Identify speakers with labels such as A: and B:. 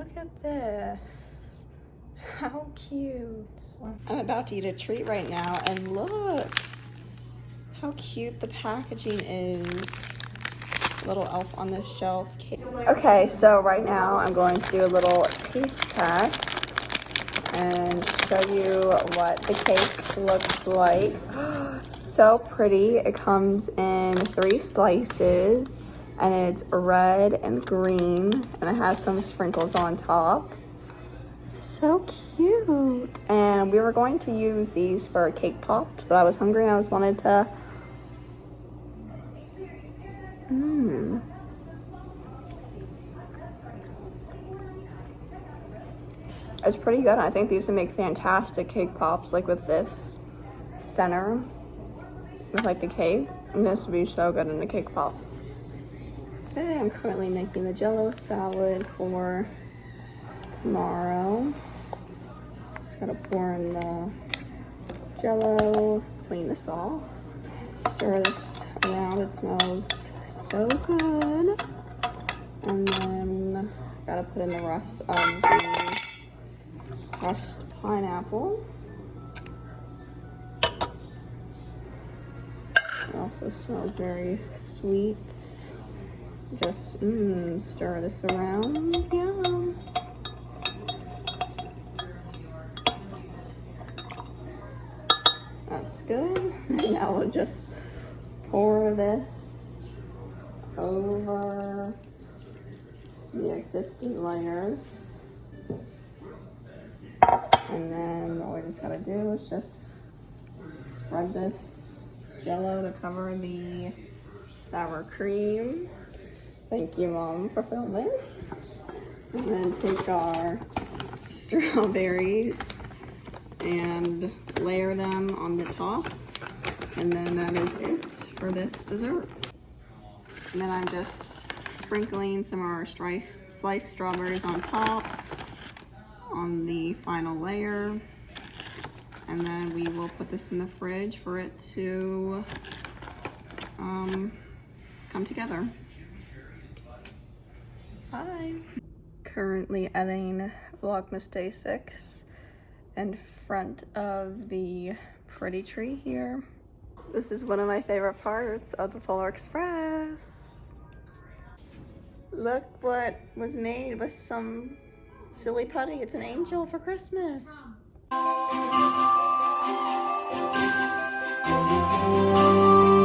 A: look at this. How cute. I'm about to eat a treat right now, and look how cute the packaging is. Little elf on the shelf cake. Okay, so right now I'm going to do a little taste test and show you what the cake looks like. So pretty. It comes in 3 slices and it's red and green and it has some sprinkles on top. So cute. And we were going to use these for cake pops, but I was hungry and I just wanted to It's pretty good. I think these would make fantastic cake pops, like with this center, with like the cake. And this would be so good in a cake pop. Okay, I'm currently making the Jello salad for tomorrow. Just gotta pour in the Jello, clean this off, stir this around. It smells so good. And then gotta put in the rest of the crushed pineapple. It also smells very sweet. Just stir this around. Yum. That's good. Now we'll just pour this over the existing layers. And then what we just gotta do is just spread this Jello to cover the sour cream. Thank you, Mom, for filming. And then take our strawberries and layer them on the top. And then that is it for this dessert. And then I'm just sprinkling some of our sliced strawberries on top on the final layer, and then we will put this in the fridge for it to come together. Bye. Currently editing Vlogmas Day 6 in front of the pretty tree here. This is one of my favorite parts of the Polar Express. Look what was made with some silly putty. It's an angel for Christmas.